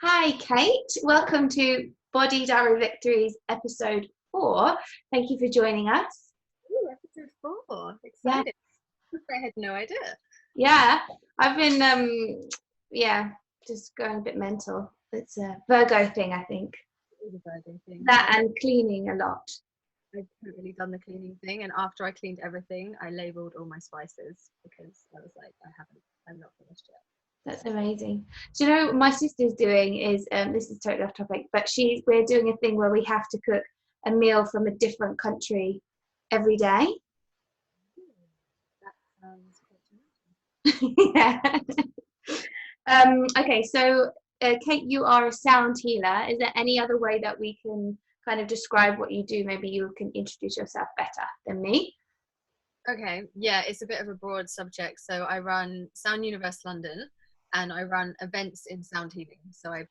Hi, Kate. Welcome to Body Diary Victories episode 4. Thank you for joining us. Ooh, episode 4. Yeah, Excited. I had no idea. yeah. I've been, just going a bit mental. It's a Virgo thing, I think. It was a Virgo thing. That and cleaning a lot. I've totally done the cleaning thing, and after I cleaned everything, I labeled all my spices because I was like, I'm not finished yet. That's amazing. Do you know what my sister's doing is, this is totally off topic, but we're doing a thing where we have to cook a meal from a different country every day. That sounds quite Yeah. Okay, so Kate, you are a sound healer. Is there any other way that we can kind of describe what you do? Maybe you can introduce yourself better than me. okay. Yeah, it's a bit of a broad subject. So I run Sound Universe London, and I run events in sound healing. So I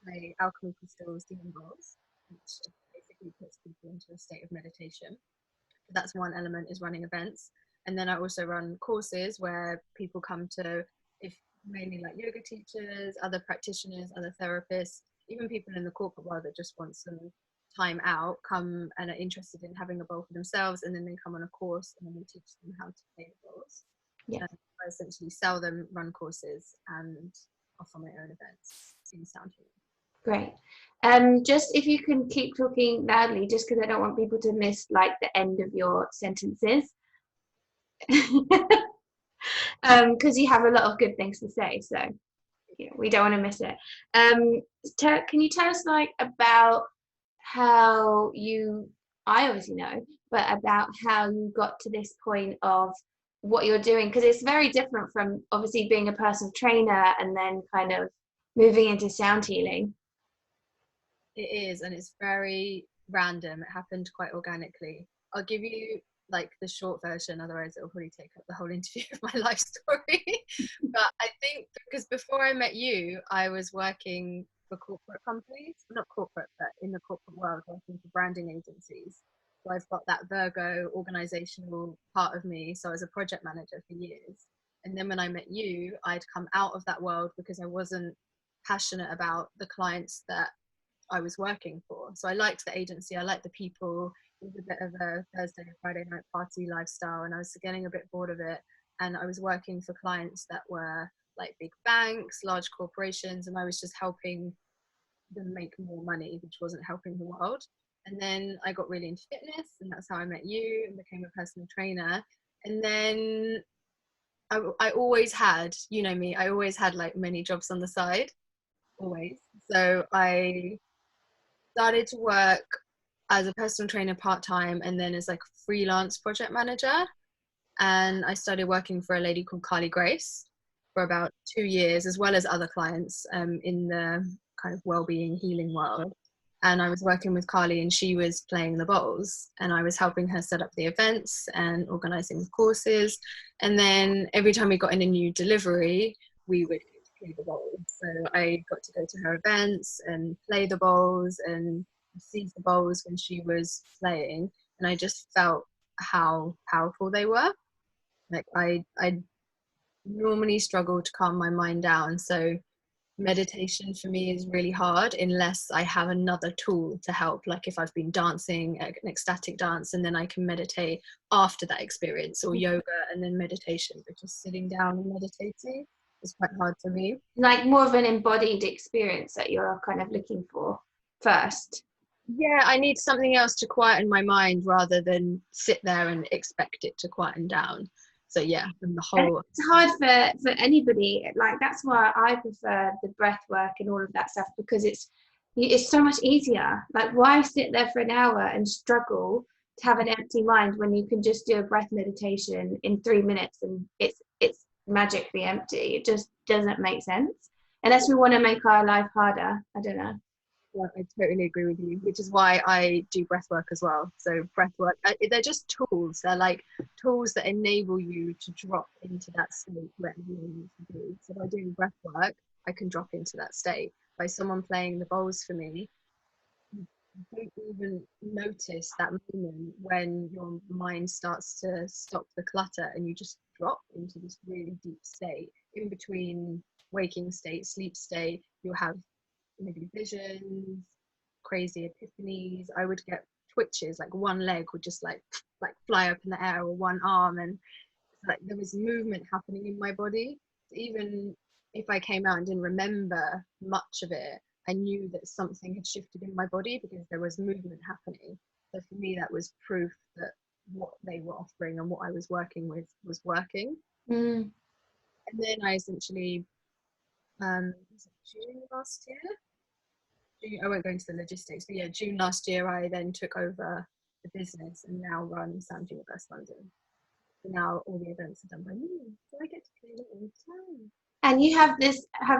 play Alchemic Crystal Bowls, which basically puts people into a state of meditation. That's one element, is running events. And then I also run courses where people come to, if mainly like yoga teachers, other practitioners, other therapists, even people in the corporate world that just want some time out, come and are interested in having a bowl for themselves, and then they come on a course and then we teach them how to play the bowls. Yeah. And I essentially sell them, run courses, and offer my own events in sound healing. Great. Just if you can keep talking loudly, just because I don't want people to miss like the end of your sentences. Because you have a lot of good things to say, so we don't want to miss it. Can you tell us like about how I obviously know, but about how you got to this point of what you're doing? Because it's very different from obviously being a personal trainer and then kind of moving into sound healing. It is, and it's very random. It happened quite organically. I'll give you like the short version, otherwise it'll probably take up the whole interview of my life story. But I think because before I met you, I was working for corporate companies, not corporate, but in the corporate world, working for branding agencies. So I've got that Virgo organizational part of me. So I was a project manager for years. And then when I met you, I'd come out of that world because I wasn't passionate about the clients that I was working for. So I liked the agency, I liked the people. It was a bit of a Thursday and Friday night party lifestyle, and I was getting a bit bored of it. And I was working for clients that were like big banks, large corporations, and I was just helping them make more money, which wasn't helping the world. And then I got really into fitness, and that's how I met you and became a personal trainer. And then I always had, you know me, I always had like many jobs on the side, always. So I started to work as a personal trainer part-time and then as like a freelance project manager, and I started working for a lady called Carly Grace for about 2 years, as well as other clients in the kind of well-being healing world. And I was working with Carly and she was playing the bowls and I was helping her set up the events and organizing the courses. And then every time we got in a new delivery, we would play the bowls. So I got to go to her events and play the bowls and receive the bowls when she was playing. And I just felt how powerful they were. Like I normally struggle to calm my mind down. So meditation for me is really hard unless I have another tool to help. Like if I've been dancing an ecstatic dance and then I can meditate after that experience, or yoga and then meditation, but just sitting down and meditating is quite hard for me. Like more of an embodied experience that you're kind of looking for first. Yeah, I need something else to quieten my mind rather than sit there and expect it to quieten down. So yeah, and the And whole it's hard for anybody. Like that's why I prefer the breath work and all of that stuff, because it's so much easier. Like why sit there for an hour and struggle to have an empty mind when you can just do a breath meditation in 3 minutes and it's magically empty. It just doesn't make sense unless we want to make our life harder. I don't know. Yeah, I totally agree with you, which is why I do breath work as well. So breath work, they're just tools. They're like tools that enable you to drop into that state wherever you need to be. So by doing breath work, I can drop into that state. By someone playing the bowls for me, you don't even notice that moment when your mind starts to stop the clutter and you just drop into this really deep state. In between waking state, sleep state, you'll have maybe visions, crazy epiphanies. I would get twitches, like one leg would just like fly up in the air, or one arm, and like there was movement happening in my body. Even if I came out and didn't remember much of it, I knew that something had shifted in my body because there was movement happening. So for me, that was proof that what they were offering and what I was working with was working. Mm. And then I essentially, was it June last year? I won't go into the logistics, but yeah, June last year, I then took over the business and now run Sound Universe London. So now all the events are done by me, so I get to play it all the time. And you have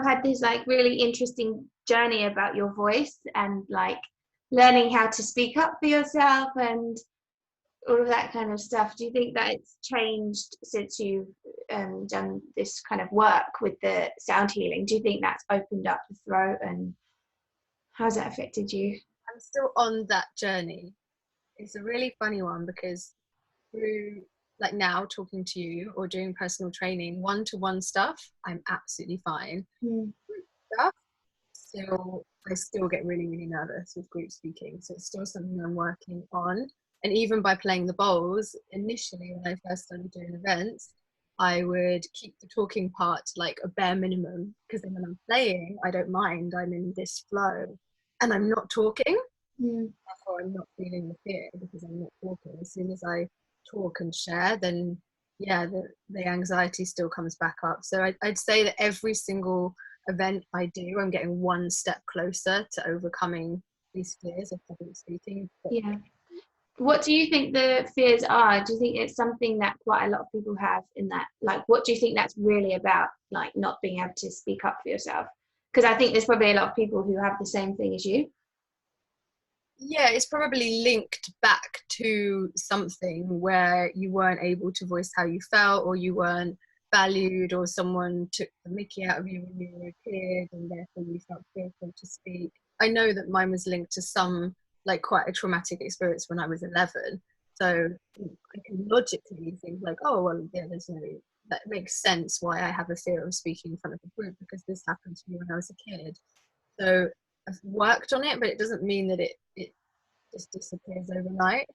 had this like really interesting journey about your voice and like learning how to speak up for yourself and all of that kind of stuff. Do you think that it's changed since you've done this kind of work with the sound healing? Do you think that's opened up the throat, and how's that affected you? I'm still on that journey. It's a really funny one because through like now talking to you or doing personal training, one-to-one stuff, I'm absolutely fine. Stuff, I still get really, really nervous with group speaking. So it's still something I'm working on. And even by playing the bowls, initially when I first started doing events, I would keep the talking part like a bare minimum, because then when I'm playing, I don't mind. I'm in this flow and I'm not talking. Therefore, I'm not feeling the fear because I'm not talking. As soon as I talk and share, then yeah, the anxiety still comes back up. So I'd say that every single event I do, I'm getting one step closer to overcoming these fears of public speaking. Yeah. What do you think the fears are? Do you think it's something that quite a lot of people have in that? Like, what do you think that's really about? Like, not being able to speak up for yourself? Because I think there's probably a lot of people who have the same thing as you. Yeah, it's probably linked back to something where you weren't able to voice how you felt, or you weren't valued, or someone took the mickey out of you when you were a kid and therefore you felt fearful to speak. I know that mine was linked to some like quite a traumatic experience when I was 11. So I can logically think like, oh well, yeah, that makes sense why I have a fear of speaking in front of a group, because this happened to me when I was a kid. So I've worked on it, but it doesn't mean that it just disappears overnight.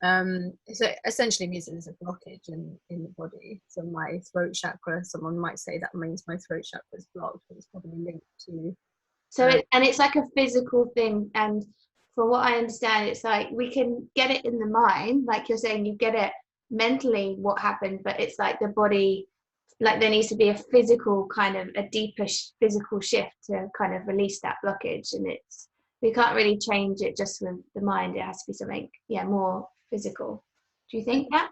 So it essentially means there's a blockage in the body. So my throat chakra, someone might say that means my throat chakra is blocked, but it's probably linked to. So it's like a physical thing, and from what I understand, it's like we can get it in the mind, like you're saying, you get it mentally what happened, but it's like the body, like there needs to be a physical kind of a deeper physical shift to kind of release that blockage, and it's we can't really change it just with the mind. It has to be something, yeah, more physical. Do you think that?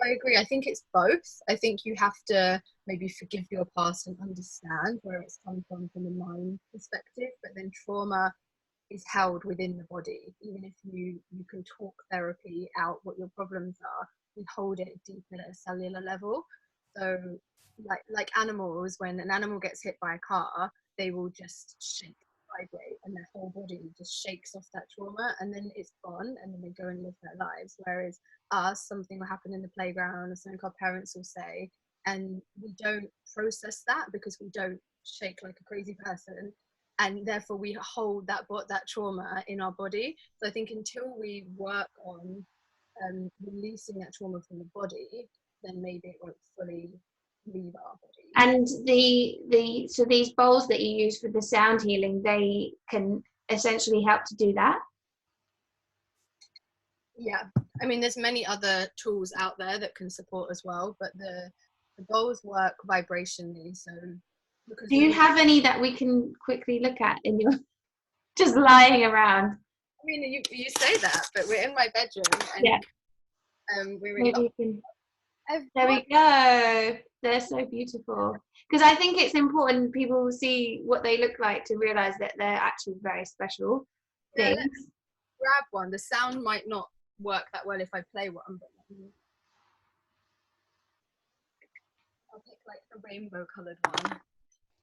I agree. I think it's both. I think you have to maybe forgive your past and understand where it's come from a mind perspective, but then trauma is held within the body. Even if you can talk therapy out what your problems are, we hold it deep at a cellular level. So like animals, when an animal gets hit by a car, they will just shake, vibrate, and their whole body just shakes off that trauma, and then it's gone, and then they go and live their lives. Whereas us, something will happen in the playground, or something our parents will say, and we don't process that because we don't shake like a crazy person, and therefore we hold that trauma in our body. So I think until we work on releasing that trauma from the body, then maybe it won't fully leave our body. And so these bowls that you use for the sound healing, they can essentially help to do that. Yeah, I mean, there's many other tools out there that can support as well, but the bowls work vibrationally. So because Do you have any that we can quickly look at in your just lying around? I mean, you say that, but we're in my bedroom, and yeah, we're in. maybe you can. There we go. They're so beautiful. Because I think it's important people see what they look like to realize that they're actually very special things. Let's grab one. The sound might not work that well if I play one, but I'll pick like a rainbow coloured one.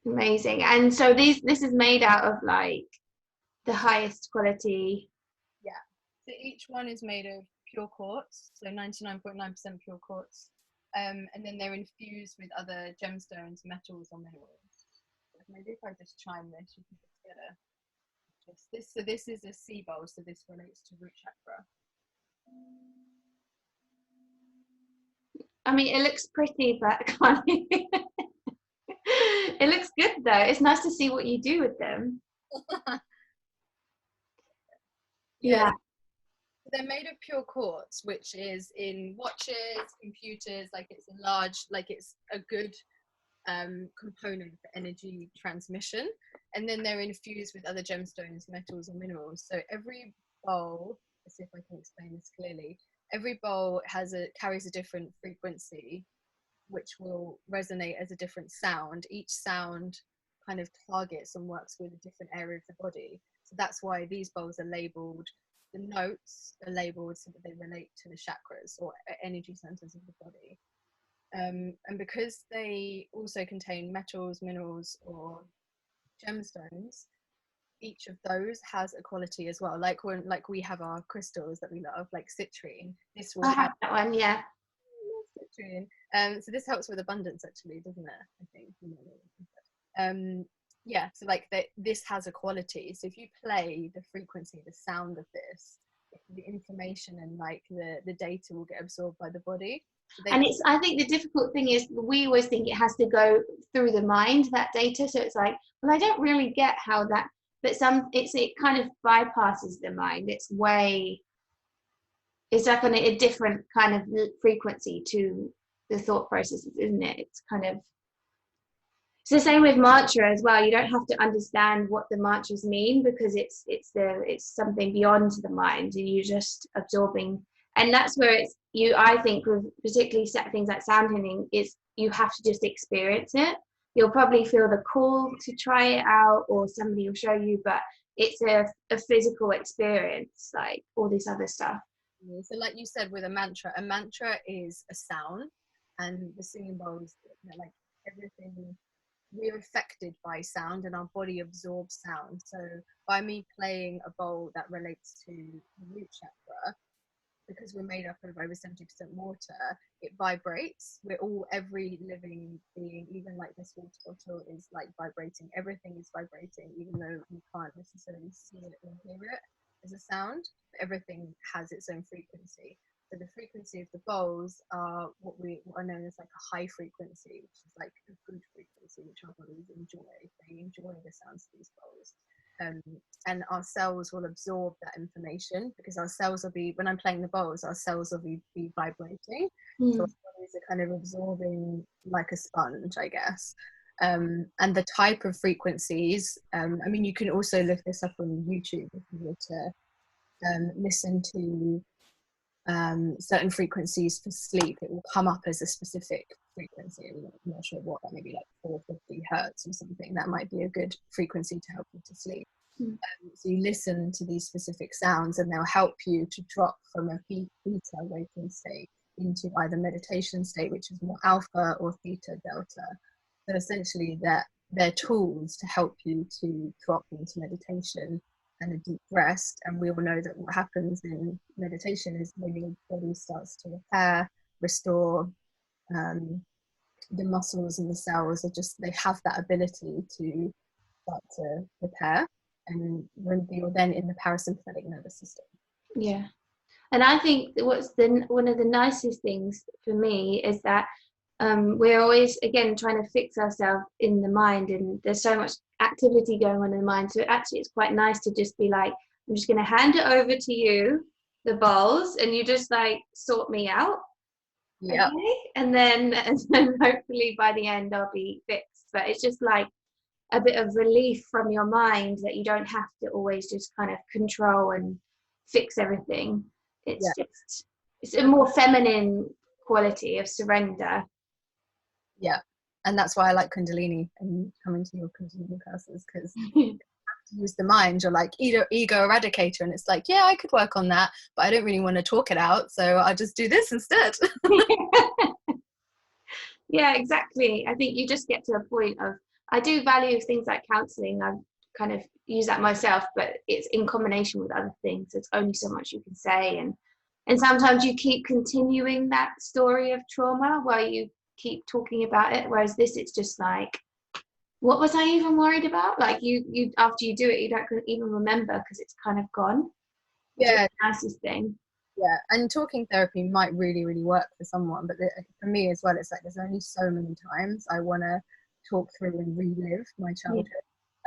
Amazing. And so this is made out of like the highest quality. Yeah. So each one is made of pure quartz, so 99.9% pure quartz. And then they're infused with other gemstones, metals, or minerals. Maybe if I just chime this, you can just get So this is a sea bowl, so this relates to root chakra. I mean, it looks pretty, but it looks good though. It's nice to see what you do with them. Yeah. They're made of pure quartz, which is in watches, computers, like it's a large, like it's a good component for energy transmission. And then they're infused with other gemstones, metals, and minerals. So every bowl, let's see if I can explain this clearly. Every bowl carries a different frequency, which will resonate as a different sound. Each sound kind of targets and works with a different area of the body. So that's why these bowls are labeled. The notes are labeled so that they relate to the chakras or energy centers of the body. And because they also contain metals, minerals, or gemstones, each of those has a quality as well. Like we have our crystals that we love, like citrine. This will I have that one, yeah. Citrine. So this helps with abundance, actually, doesn't it? I think. Yeah. So like this has a quality. So if you play the frequency, the sound of this, the information and like the data will get absorbed by the body. And I think the difficult thing is we always think it has to go through the mind, that data. So it's like, well, I don't really get how that, but it kind of bypasses the mind. It's like on a different kind of frequency to the thought processes, isn't it? It's the same with mantra as well. You don't have to understand what the mantras mean because it's something beyond the mind, and you're just absorbing. And that's where I think with particularly things like sound healing is you have to just experience it. You'll probably feel the call to try it out, or somebody will show you, but it's a physical experience, like all this other stuff. So like you said with a mantra is a sound, and the singing bowls, like everything, we're affected by sound and our body absorbs sound. So by me playing a bowl that relates to the root chakra, because we're made up of over 70% water, it vibrates. Every living being, even like this water bottle is like vibrating. Everything is vibrating, even though we can't necessarily see it or hear it as a sound. Everything has its own frequency. So the frequency of the bowls are what are known as like a high frequency, which is like a good frequency, which our bodies enjoy. They enjoy the sounds of these bowls. And our cells will absorb that information because our cells will be, when I'm playing the bowls, our cells will be vibrating. So our bodies are kind of absorbing like a sponge, I guess. And the type of frequencies, I mean, you can also look this up on YouTube if you were to listen to certain frequencies for sleep. It will come up as a specific frequency. I'm not sure what, that maybe like 450 hertz or something. That might be a good frequency to help you to sleep. So you listen to these specific sounds and they'll help you to drop from a beta waking state into either meditation state, which is more alpha, or theta delta. So essentially they're tools to help you to drop into meditation and a deep rest. And we all know that what happens in meditation is when your body starts to repair, restore, the muscles and the cells they have that ability to start to repair, and when you're then in the parasympathetic nervous system. Yeah. And I think one of the nicest things for me is that we're always, again, trying to fix ourselves in the mind, and there's so much activity going on in the mind. So actually it's quite nice to just be like, I'm just going to hand it over to you, the bowls, and you just like sort me out. Yeah. Okay? And then hopefully by the end I'll be fixed. But it's just like a bit of relief from your mind that you don't have to always just kind of control and fix everything. It's a more feminine quality of surrender. Yeah, and that's why I like Kundalini and coming to your Kundalini classes, because you have to use the mind. You're like ego eradicator, and it's like, yeah, I could work on that, but I don't really want to talk it out, so I'll just do this instead. Yeah, exactly. I think you just get to a point of, I do value things like counseling. I kind of use that myself, but it's in combination with other things. There's only so much you can say, and sometimes you keep continuing that story of trauma while you keep talking about it, whereas this, it's just like What was I even worried about? Like you after you do it, you don't even remember because it's kind of gone, which is Yeah, the nicest thing. yeah. And talking therapy might really, really work for someone, but for me as well, it's like there's only so many times I want to talk through and relive my Yeah. childhood.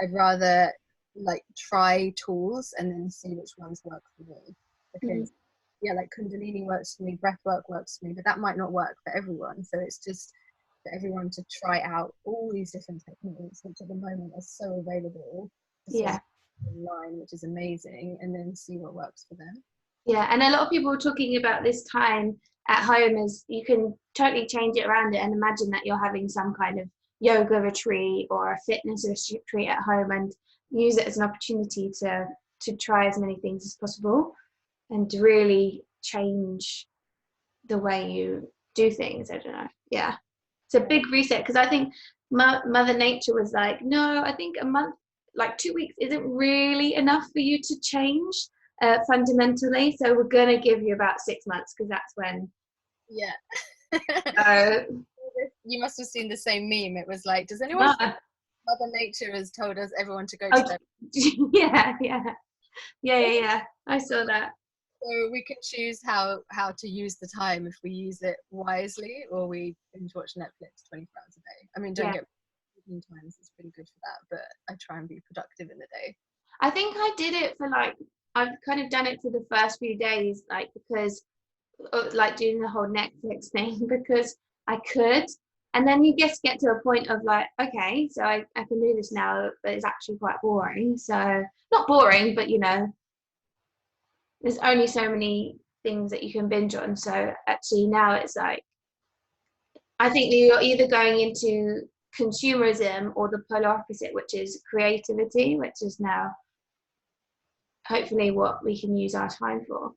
I'd rather like try tools and then see which ones work for me, Mm. because yeah, like Kundalini works for me, breath work works for me, but that might not work for everyone. So it's just for everyone to try out all these different techniques, which at the moment are so available for so Yeah. much online, which is amazing, and then see what works for them. Yeah, and a lot of people were talking about this time at home as you can totally change it around it and imagine that you're having some kind of yoga retreat or a fitness retreat at home and use it as an opportunity to try as many things as possible and to really change the way you do things. I don't know. Yeah. It's a big reset because I think Mother Nature was like, no, I think a month, like 2 weeks, isn't really enough for you to change fundamentally. So we're gonna give you about 6 months because that's when. Yeah. Uh, You must have seen the same meme. It was like, does anyone think no. Mother Nature has told us everyone to go to Oh, their yeah. I saw that. so we can choose how to use the time, if we use it wisely or we binge watch Netflix 24 hours a day. I mean, don't Yeah. get me, times it's pretty good for that, but I try and be productive in the day. I think I did it for like I've kind of done it for the first few days, like because like doing the whole Netflix thing because I could. And then you just get to a point of like, okay, so I can do this now, but it's actually quite boring. So not boring, but there's only so many things that you can binge on. So actually now it's like, I think that you're either going into consumerism or the polar opposite, which is creativity, which is now hopefully what we can use our time for.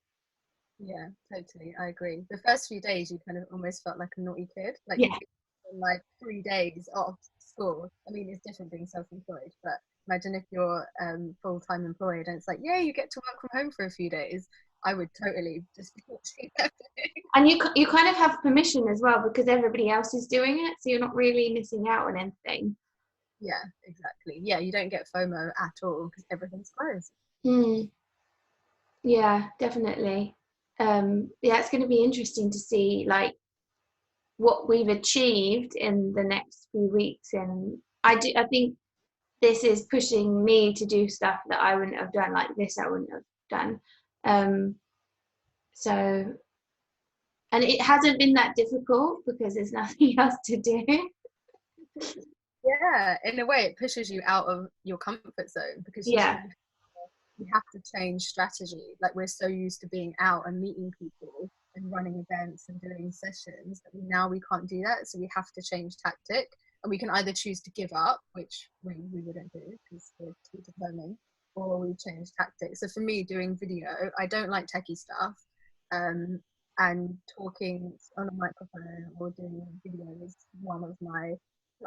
Yeah, totally. I agree. The first few days, you kind of almost felt like a naughty kid. Like Yeah. you like 3 days off school. I mean, it's different being self-employed, but imagine if you're full-time employed and it's like, yeah, you get to work from home for a few days. I would totally just be watching Netflix. And you kind of have permission as well because everybody else is doing it, so you're not really missing out on anything. Yeah, exactly. Yeah, you don't get FOMO at all because everything's closed. Mm, yeah, definitely. Yeah, it's going to be interesting to see like what we've achieved in the next few weeks, and I think this is pushing me to do stuff that I wouldn't have done like this. I wouldn't have done. Um, so, and it hasn't been that difficult because there's nothing else to do. Yeah, in a way, it pushes you out of your comfort zone because Yeah, you have to change strategy. Like we're so used to being out and meeting people and running events and doing sessions that now we can't do that. So we have to change tactic, and we can either choose to give up, which we wouldn't do because we're too determined, or we change tactics. So for me, doing video, I don't like techie stuff. Um, and talking on a microphone or doing video is one of my,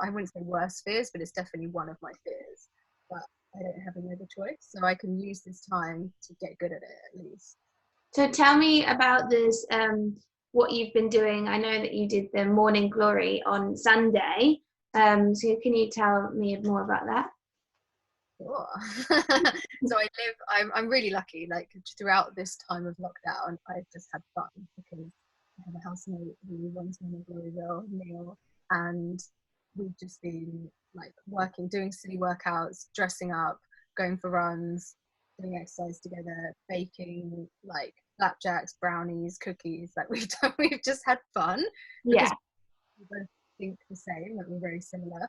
I wouldn't say worst fears, but it's definitely one of my fears. But I don't have any other choice, so I can use this time to get good at it at least. so tell me about this, what you've been doing. I know that you did the Morning Glory on Sunday. So can you tell me more about that? Sure. So I'm really lucky. Like throughout this time of lockdown, I've just had fun because I have a housemate who runs Morning Gloryville, Neil, and we've just been like working, doing silly workouts, dressing up, going for runs, doing exercise together, baking like flapjacks, brownies, cookies. Like we've just had fun because Yeah. we both think the same, like we're very similar.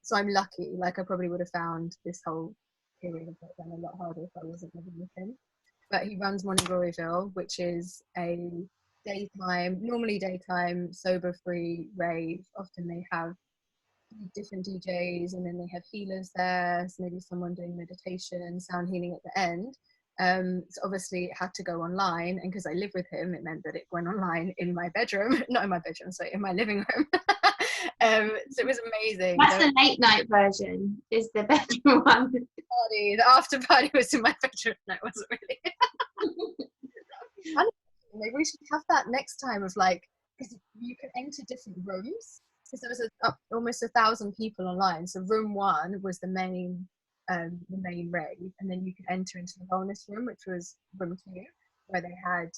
So I'm lucky. Like I probably would have found this whole period of lockdown a lot harder if I wasn't living with him. But he runs Morning Gloryville, which is a daytime, normally daytime, sober-free rave. Often they have different DJs, and then they have healers there, so maybe someone doing meditation, sound healing at the end. So obviously it had to go online, and because I live with him, it meant that it went online in my bedroom, not in my bedroom, sorry, in my living room. So it was amazing. That's the late night version, is the bedroom one. The after party was in my bedroom. No, it wasn't really. Maybe we should have that next time of like, because you can enter different rooms. So there was almost 1,000 people online. So room 1 was the main rave, and then you could enter into the wellness room, which was room 2, where they had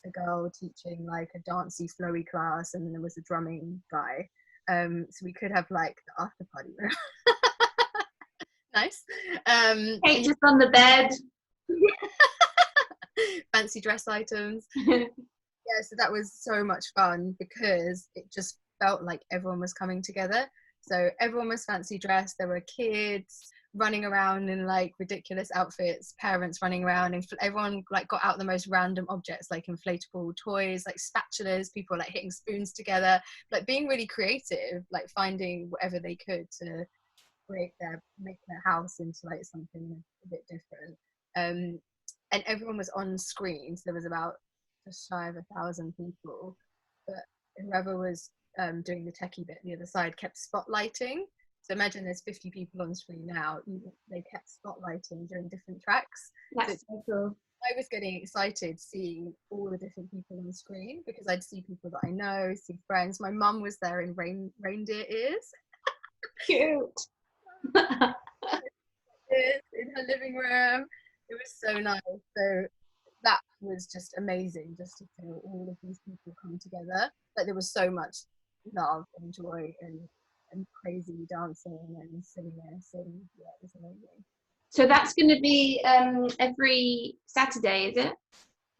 a girl teaching like a dancey flowy class, and then there was a drumming guy. So we could have like the after party room. Nice. Kate just on the bed. Fancy dress items. Yeah, so that was so much fun because it just felt like everyone was coming together. So everyone was fancy dressed. There were kids running around in like ridiculous outfits, parents running around, and everyone like got out the most random objects, like inflatable toys, like spatulas, people like hitting spoons together, like being really creative, like finding whatever they could to make their house into like something a bit different. And everyone was on screen, so there was about just shy of 1,000 people, but whoever was doing the techie bit on the other side kept spotlighting. So imagine there's 50 people on screen now. They kept spotlighting during different tracks. That's so cool. I was getting excited seeing all the different people on screen because I'd see people that I know, see friends. My mum was there in reindeer ears. Cute. In her living room. It was so nice. So that was just amazing, just to feel all of these people come together. But there was so much love and joy and crazy dancing and silliness, and yeah, it was amazing. So that's going to be every Saturday, is it?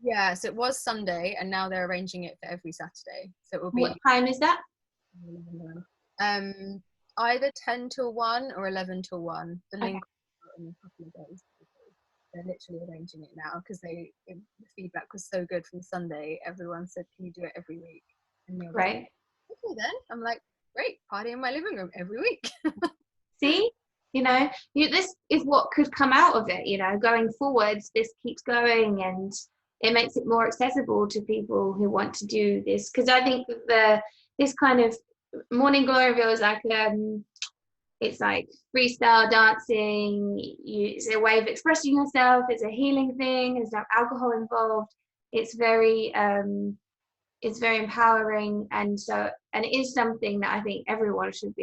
Yeah, so it was Sunday, and now they're arranging it for every Saturday. So it will be. What time is that? Either 10 till 1 or 11 till 1. The link in a couple of days. They're literally arranging it now because the feedback was so good from Sunday. Everyone said, "Can you do it every week?" And they're Right. like, "Okay, then." I'm like, "Great, party in my living room every week." See, this is what could come out of it. Going forwards, this keeps going, and it makes it more accessible to people who want to do this. Because I think this kind of Morning Gloryville is like it's like freestyle dancing. It's a way of expressing yourself. It's a healing thing. There's no alcohol involved. It's very empowering, and it is something that I think everyone should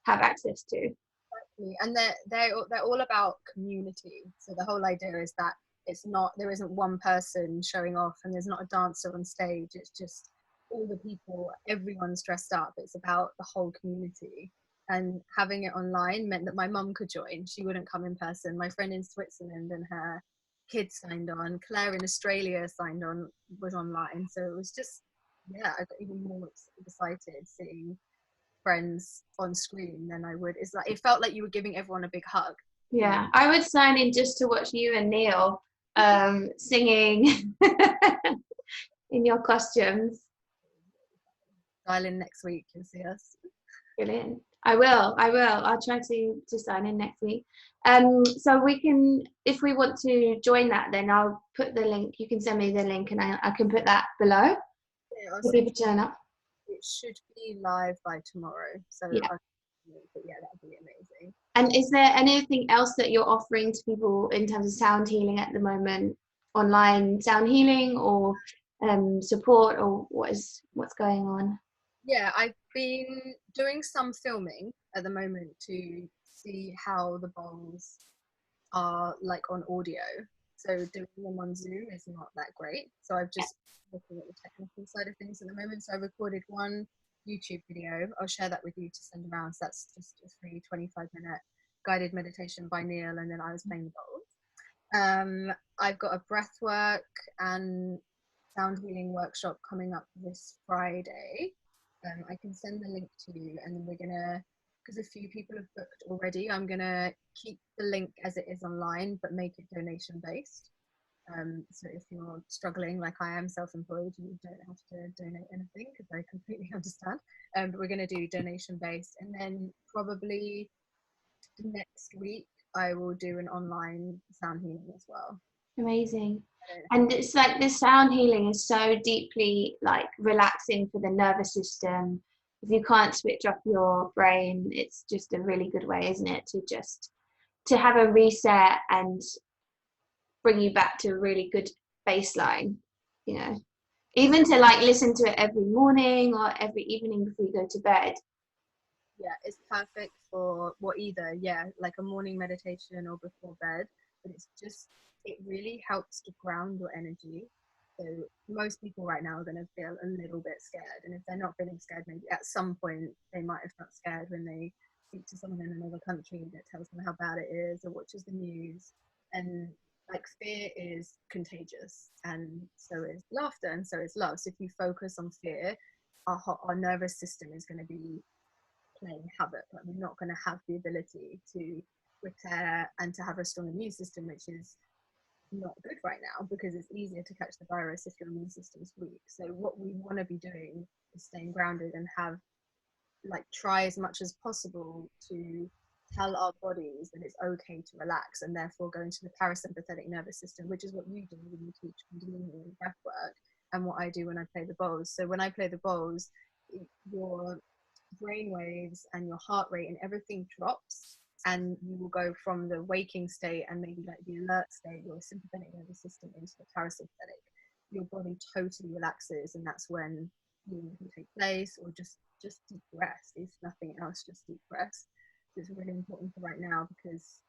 have access to. Exactly. And they're all about community. So the whole idea is that there isn't one person showing off, and there's not a dancer on stage. It's just all the people, everyone's dressed up. It's about the whole community. And having it online meant that my mum could join. She wouldn't come in person. My friend in Switzerland and her kids signed on. Claire in Australia was online. So it was just, yeah, I got even more excited seeing friends on screen than I would. It's like, it felt like you were giving everyone a big hug. Yeah, I would sign in just to watch you and Neil singing in your costumes. Dial in next week, you'll see us. Brilliant. I will. I'll try to sign in next week. So we can, if we want to join that, then I'll put the link. You can send me the link, and I can put that below. Yeah, for people to turn up. It should be live by tomorrow. So yeah, that'd be amazing. And is there anything else that you're offering to people in terms of sound healing at the moment? Online sound healing or support, or what's going on? Yeah, I've been doing some filming at the moment to see how the bowls are like on audio. So doing them on Zoom is not that great. So I've just looking at the technical side of things at the moment. So I recorded one YouTube video. I'll share that with you to send around. So that's just a free 25-minute guided meditation by Neil, and then I was playing the bowls. I've got a breathwork and sound healing workshop coming up this Friday. I can send the link to you, and then we're gonna, because a few people have booked already, I'm gonna keep the link as it is online, but make it donation based. So if you're struggling, like I am self-employed, you don't have to donate anything, because I completely understand. But we're gonna do donation based, and then probably next week I will do an online sound healing as well. Amazing. And it's like the sound healing is so deeply like relaxing for the nervous system. If you can't switch off your brain, it's just a really good way, isn't it, to have a reset and bring you back to a really good baseline. Even to like listen to it every morning or every evening before you go to bed. Yeah, it's perfect for either, yeah, like a morning meditation or before bed, but it really helps to ground your energy. So most people right now are going to feel a little bit scared, and if they're not feeling scared, maybe at some point they might have felt scared when they speak to someone in another country that tells them how bad it is or watches the news. And like, fear is contagious, and so is laughter, and so is love. So if you focus on fear, our nervous system is going to be playing havoc. Like, we're not going to have the ability to repair and to have a strong immune system, which is not good right now, because it's easier to catch the virus if your immune system's weak. So what we want to be doing is staying grounded and have, like, try as much as possible to tell our bodies that it's okay to relax, and therefore go into the parasympathetic nervous system, which is what you do when you teach Kundalini and breath work, and what I do when I play the bowls. So when I play the bowls, your brain waves and your heart rate and everything drops, and you will go from the waking state and maybe like the alert state, your sympathetic nervous system, into the parasympathetic. Your body totally relaxes, and that's when healing can take place, or just deep rest. It's nothing else, just deep rest. So it's really important for right now, because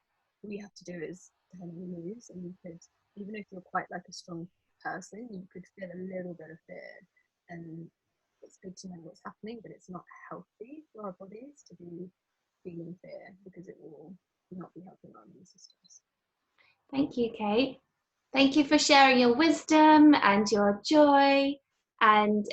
all you have to do is turn on the news, and you could, even if you're quite like a strong person, you could feel a little bit of fear. And it's good to know what's happening, but it's not healthy for our bodies to be feeling fear, because it will not be helping our immune systems. Thank you, Kate. Thank you for sharing your wisdom and your joy. And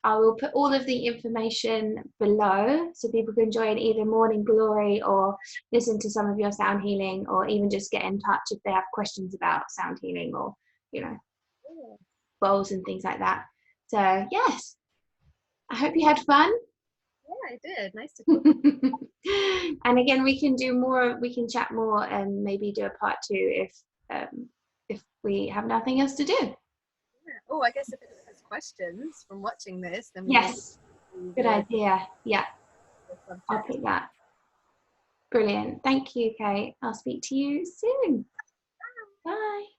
I will put all of the information below so people can join either Morning Glory or listen to some of your sound healing, or even just get in touch if they have questions about sound healing, or, bowls and things like that. So, yes, I hope you had fun. Yeah, I did. Nice to talk. And again, we can chat more, and maybe do a part 2 if we have nothing else to do. Yeah. Oh, I guess if it has questions from watching this, then yes, good idea. Yeah, I'll put that. Brilliant. Thank you, Kate. I'll speak to you soon. Bye.